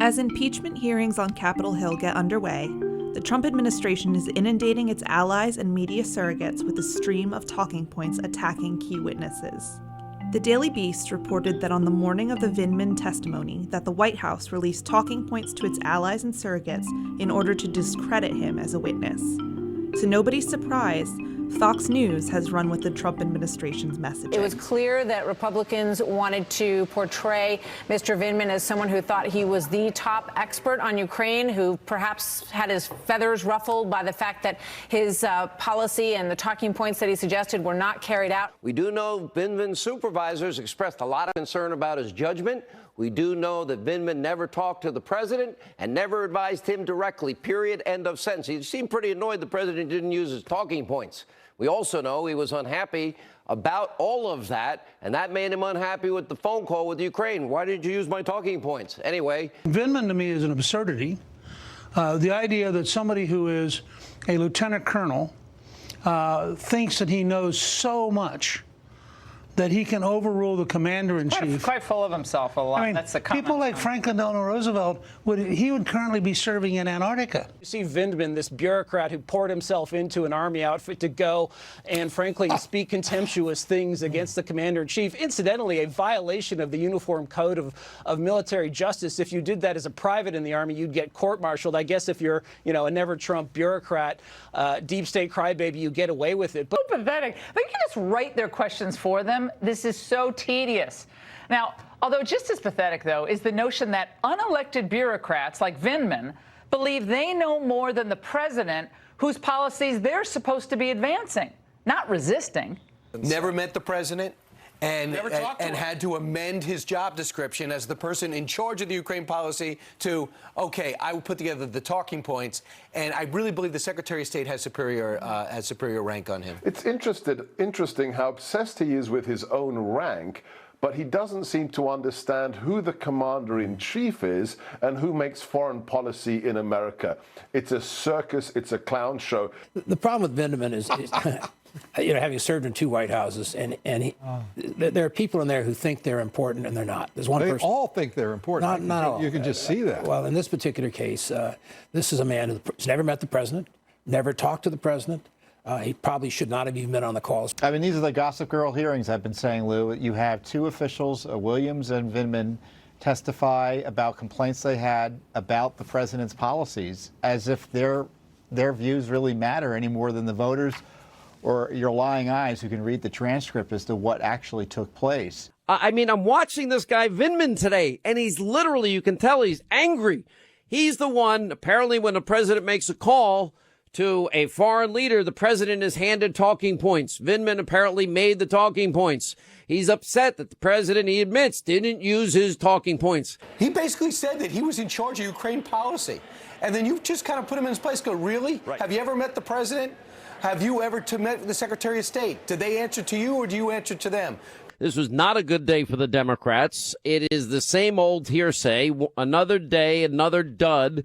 As impeachment hearings on Capitol Hill get underway, the Trump administration is inundating its allies and media surrogates with a stream of talking points attacking key witnesses. The Daily Beast reported that on the morning of the Vindman testimony that the White House released talking points to its allies and surrogates in order to discredit him as a witness. To nobody's surprise, Fox News has run with the Trump administration's messaging. It was clear that Republicans wanted to portray Mr. Vindman as someone who thought he was the top expert on Ukraine, who perhaps had his feathers ruffled by the fact that his policy and the talking points that he suggested were not carried out. We do know Vindman's supervisors expressed a lot of concern about his judgment. We do know that Vindman never talked to the president and never advised him directly, period, end of sentence. He seemed pretty annoyed the president didn't use his talking points. We also know he was unhappy about all of that, and that made him unhappy with the phone call with Ukraine. Why didn't you use my talking points? Anyway. Vindman to me is an absurdity. The idea that somebody who is a lieutenant colonel thinks that he knows so much that he can overrule the commander-in-chief. Quite full of himself a lot. I mean, that's the comment. people like Franklin Delano Roosevelt, he would currently be serving in Antarctica. You see Vindman, this bureaucrat who poured himself into an army outfit to go and, frankly, speak contemptuous things against the commander-in-chief. Incidentally, a violation of the Uniform Code of Military Justice. If you did that as a private in the Army, you'd get court-martialed. I guess if you're, a never-Trump bureaucrat, deep state crybaby, you get away with it. But So pathetic. They can just write their questions for them. This is so tedious. Now, although just as pathetic, though, is the notion that unelected bureaucrats like Vindman believe they know more than the president, whose policies they're supposed to be advancing, not resisting. Never met the president and had to amend his job description as the person in charge of the Ukraine policy to, okay, I will put together the talking points, and I really believe the Secretary of State has superior rank on him. It's interesting how obsessed he is with his own rank, but he doesn't seem to understand who the commander-in-chief is and who makes foreign policy in America. It's a circus, it's a clown show. The problem with Vindman is having served in two White Houses, and there are people in there who think they're important and they're not. There's one person. They all think they're important. Not all. You can just see that. Well, in this particular case, this is a man who's never met the president, never talked to the president. He probably should not have even been on the calls. I mean, these are the Gossip Girl hearings I've been saying, Lou. You have two officials, Williams and Vindman, testify about complaints they had about the president's policies, as if their views really matter any more than the voters or your lying eyes who can read the transcript as to what actually took place. I mean, I'm watching this guy Vindman today, and he's literally, you can tell he's angry. He's the one, apparently, when the president makes a call to a foreign leader, the president is handed talking points. Vindman apparently made the talking points. He's upset that the president, he admits, didn't use his talking points. He basically said that he was in charge of Ukraine policy. And then you just kind of put him in his place. Go, really? Right. Have you ever met the president? Have you ever met the Secretary of State? Did they answer to you or do you answer to them? This was not a good day for the Democrats. It is the same old hearsay. Another day, another dud.